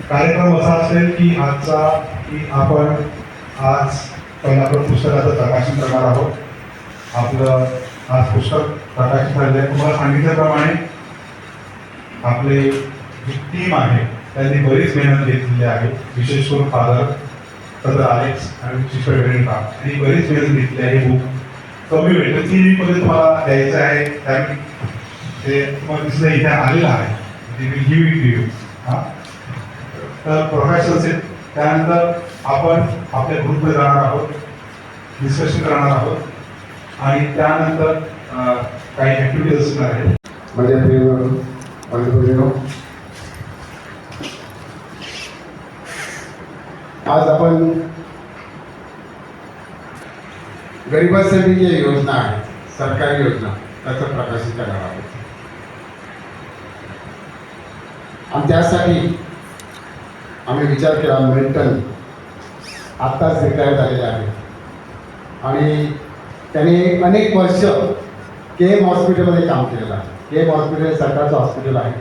कार्यक्रम असा असेल की आपण आज पहिला आपण पुस्तकाचं प्रकाशन करणार आहोत. आपलं आज पुस्तक प्रकाशित झालेलं आहे. तुम्हाला सांगितल्याप्रमाणे आपले जी टीम आहे त्यांनी बरीच मेहनत घेतलेली आहे. विशेष करून फादर आलेक्स आणि सिस्टर वेरेनिका यांनी बरीच मेहनत घेतली आहे. बुक कमी वेळ 3 वीकमध्ये तुम्हाला द्यायचं आहे. ते तुम्हाला दिसलं इथे आलेलं आहे. ते will give it to you. तर प्रकाशन असेल त्यानंतर आपण आपल्या ग्रुपमध्ये जाणार आहोत, डिस्कशन करणार आहोत आणि त्यानंतर काही ॲक्टिव्हिटीज असणार आहेत. माझ्या प्रिय आज आपण गरिबांसाठी ज्या योजना आहेत, सरकारी योजना त्याचं प्रकाशित करणार आहोत. आणि त्यासाठी आम्ही विचार केला. मिल्टन आत्ताच रिटायर झालेले आहे आणि त्यांनी अनेक वर्ष KM हॉस्पिटलमध्ये काम केलेलं आहे. KM हॉस्पिटल सरकारचं हॉस्पिटल आहे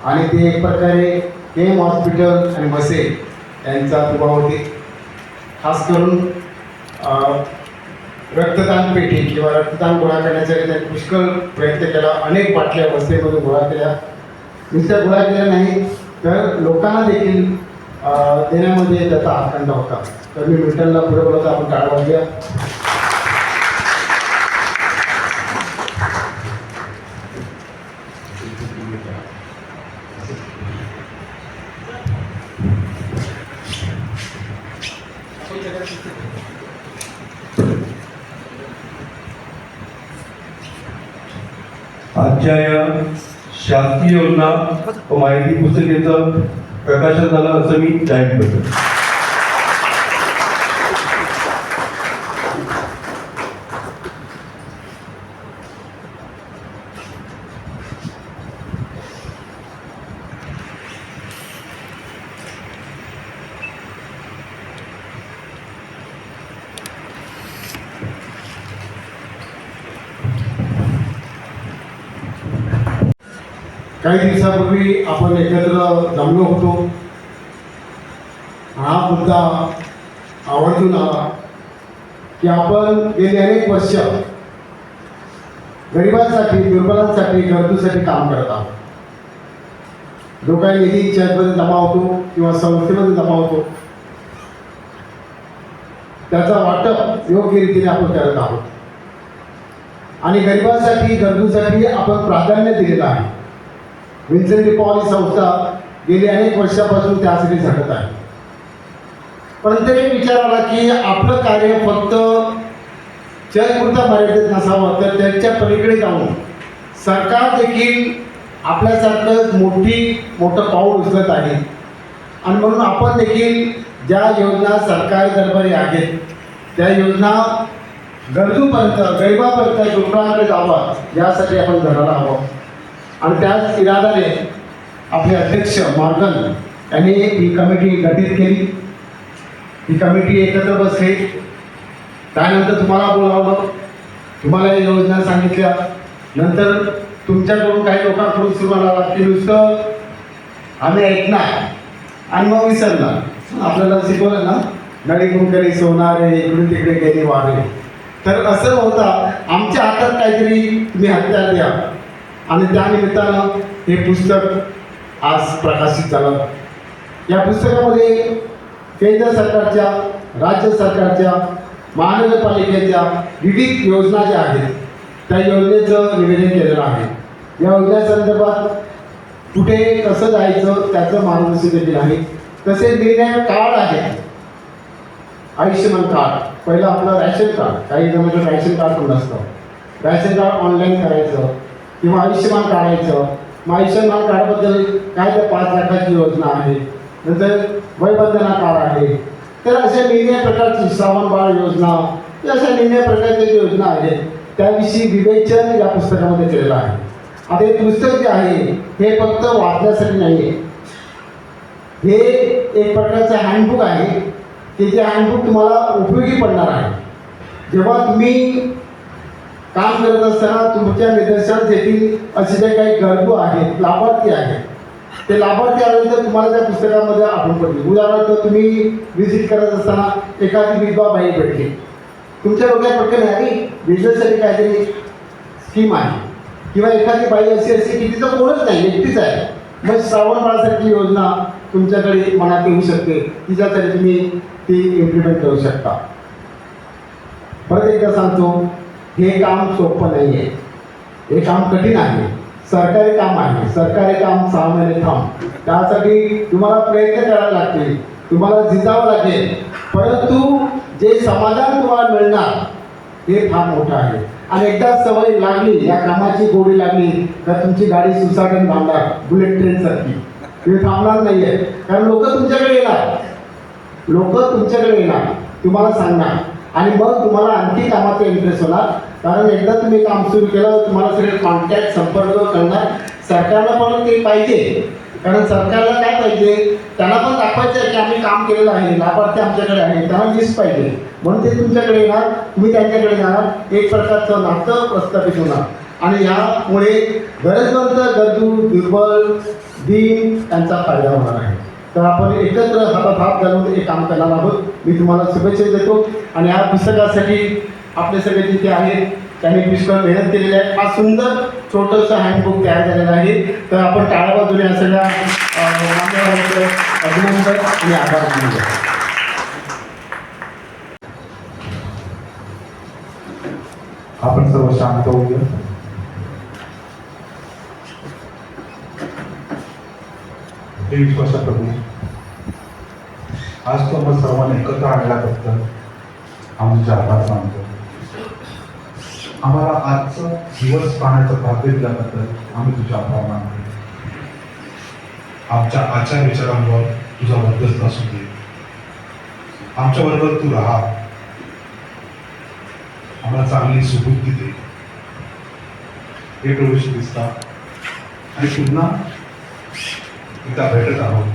आणि ते एक प्रकारे KM हॉस्पिटल आणि वसे यांचा दुभावती खास करून रक्तदान पेटी किंवा रक्तदान गोळा करण्यासाठी त्यांनी पुष्कळ प्रयत्न केला. अनेक बाटल्या वस्तीमधून गोळा केल्या. नुसत्या गोळा केल्या नाही तर लोकांना देखील देण्यामध्ये त्याचा आखंड होता. तर मी मिल्टनला पुढे बोलतो. आपण टाळा वाजूया. आजच्या या शासकीय योजना व माहिती पुस्तिकेचं प्रकाशन झालं असं मी जाहीर करतो. काही दिवसापूर्वी आपण एकत्र जमलो होतो. हा मुद्दा आवर्जून आला की आपण गेली अनेक वर्ष गरिबांसाठी, दुर्बलांसाठी, गरजूसाठी काम करत आहोत. जो काही निधी चॅटमध्ये जमा होतो किंवा संस्थेमध्ये जमा होतो त्याचा वाटप योग्य रीतीने आपण करत आहोत आणि गरिबांसाठी, गरजूसाठी आपण प्राधान्य दिलेलं आहे. विन्सेंट डी पॉल ही संस्था गेली अनेक वर्षापासून त्यासाठी झटत आहे. परंतु एक विचार आला की आपलं कार्य फक्त चर्चपुरता मर्यादित नसावं तर त्याच्या पलीकडे जाऊन सरकार देखील आपल्यासारखं मोठं पाऊल उचलत आहे आणि म्हणून आपण देखील ज्या योजना सरकारी दरबारी आहेत त्या योजना गरजूपर्यंत, गरिबापर्यंत, दुर्बळांकडे जावं यासाठी आपण धरायला हवं. आणि त्याच इराद्याने आपले अध्यक्ष मॉर्गन यांनी ही कमिटी गठीत केली. ही कमिटी एकत्र बसली. त्यानंतर तुम्हाला बोलावलं, तुम्हाला या योजना सांगितल्या. नंतर तुमच्याकडून काही लोकांकडून सुरुवात आला की नुसतं आम्ही ऐकणार आणि मग विसरणार. आपल्याला शिकवलं ना, नळी कुंकरी सोनारे इकडून तिकडे गेली वारे. तर असं होता आमच्या हातात काहीतरी तुम्ही हत्यार द्या आणि त्यानिमित्तानं हे पुस्तक आज प्रकाशित झालं. या पुस्तकामध्ये केंद्र सरकारच्या, राज्य सरकारच्या, महानगरपालिकेच्या विविध योजना ज्या आहेत त्या योजनेचं निवेदन केलेलं आहे. या योजनेसंदर्भात कुठे कसं जायचं त्याचं मार्गदर्शन देखील आहे. तसेच निर्णय कार्ड आहेत. आयुष्यमान कार्ड, पहिलं आपलं रॅशन कार्ड, काही जणांचं रॅशन कार्ड पण नसतं. रॅशन कार्ड ऑनलाईन करायचं किंवा आयुष्यमान काढायचं. मग आयुष्यमान कार्डबद्दल काय तर 5 लाखाची योजना आहे. नंतर वयबंधना कार्ड आहे. तर अशा निम्या प्रकारची श्रावण बाळ योजना, अशा निम्या प्रकारच्या ज्या योजना आहेत त्याविषयी विवेचन या पुस्तकामध्ये केलेलं आहे. आता हे पुस्तक जे आहे हे फक्त वाचण्यासाठी नाही आहे. हे एक प्रकारचं हँडबुक आहे की जे हँडबुक तुम्हाला उपयोगी पडणार आहे. जेव्हा तुम्ही काम करत असताना तुमच्या निदर्शनास येतील असे जे काही गरजू आहेत, लाभार्थी आहेत, ते लाभार्थी आल्यानंतर तुम्हाला त्या पुस्तकामध्ये आठवण पडली. उदाहरणार्थ तुम्ही व्हिजिट करत असताना एखादी विधवा बाई भेटली, तुमच्या डोक्यात पटकन आहे बिझनेससाठी काहीतरी स्कीम आहे, किंवा एखादी बाई अशी की तिचं कोणच नाही, एकटीच आहे, मग श्रावण बाळासारखी योजना तुमच्याकडे मनात येऊ शकते, तिच्यासाठी तुम्ही ती इम्प्लिमेंट करू शकता. परत एकदा सांगतो, हे काम सोपं नाही आहे, हे काम कठीण आहे, सरकारी काम आहे. सरकारी काम 6 महिने थांब, त्यासाठी तुम्हाला प्रयत्न करावे लागतील, तुम्हाला झिजावं लागेल, परंतु जे समाधान तुम्हाला मिळणार हे फार मोठं आहे. आणि एकदा सवय लागली, या कामाची गोडी लागली, तर तुमची गाडी सुसाटून थांबणार, बुलेट ट्रेनसारखी. तुम्ही थांबणार नाही आहे, कारण लोक तुमच्याकडे येणार, तुम्हाला सांगणार, आणि मग तुम्हाला आणखी कामाचा इंटरेस्ट होणार. कारण एकदा तुम्ही काम सुरू केलं, तुम्हाला सगळे कॉन्टॅक्ट संपर्क करणार. सरकारला पण ते पाहिजे, कारण सरकारला काय पाहिजे, त्यांना पण दाखवायचं आहे की आम्ही काम केलेलं आहे, लाभार्थी आमच्याकडे आहे, त्यांना लिस्ट पाहिजे, म्हणून ते तुमच्याकडे येणार, तुम्ही त्यांच्याकडे जाणार, एक प्रकारचं नातं प्रस्थापित होणार. आणि यामुळे गरजवंत, गरजू, दुर्बल, दीन यांचा फायदा होणार आहे. तर आपण एकत्र हातात हात घालून हे काम करणार आहोत. मी तुम्हाला शुभेच्छा देतो. आणि या पुस्तकासाठी आपले सगळे जिथे आहेत त्यांनी पुष्कळ मेहनत केलेली आहे. हा सुंदर छोटंसं हँडबुक तयार झालेलं आहे. तर आपण टाळ्या वाजवून या सगळ्या मान्यवरांचं अभिनंदन आणि आभार मानूया. आपण सर्व शांत होऊया. हे विश्वासा प्रभू, आज तो मग सर्वांना एकत्र आणल्याबद्दल आमचे आभार मानतो. आम्हाला आजचा दिवस पाहण्याचं भाग्य दिल्याबद्दल आम्ही तुझे आभार मानतो. आमच्या आचार विचारांवर तुझा मध्यस्थ असू दे. आमच्या बरोबर तू राहा, आम्हाला चांगली सुबुद्धी दे. हे प्रभू ख्रिस्ता, आणि पुन्हा एकदा भेटत आहोत.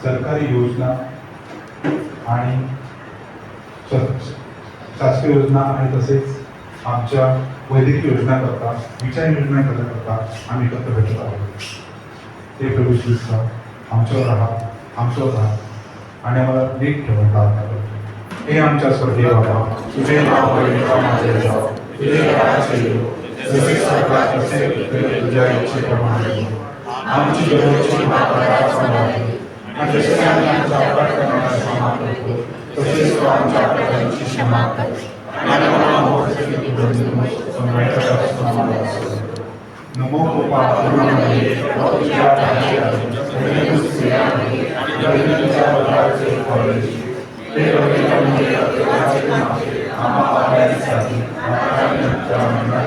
सरकारी योजना आणि शासकीय योजना आणि तसेच आमच्या वैद्यकीय योजना करता, विचार योजना करता आम्ही एकत्र भेटत आहोत. ते प्रभू ख्रिस्ता, आमच्यावर राहा आणि आम्हाला नीट ठेवून प्रार्थना करतो. हे आमच्या स्वर्गीय बाबा, तुझे नाव पवित्र जाओ, तुझे राज्य येऊ, जसे स्वर्गात तसे पृथ्वीवर तुझ्या इच्छेप्रमाणे हो. आमची दररोजची भाकरी आम्हाला, आणि जसे आम्ही आमच्या अपराध करण्यास क्षमा करतो, तसेच तू आमच्या अपराधांची क्षमा कर. आणि आम्हाला मोक्षाची दुर्गती वाईटापासून आम्हाला वाचव. नमो कृपा पूर्णमये, तुझ्या ठाई आहे, तू स्त्रिया आहे, आणि तुझ्या बलाचे फळ दे. हे रविका म्हणजे अत्याचे नाते, आम्हा पाहण्यासाठी, आता आणि नंतर आम्हाला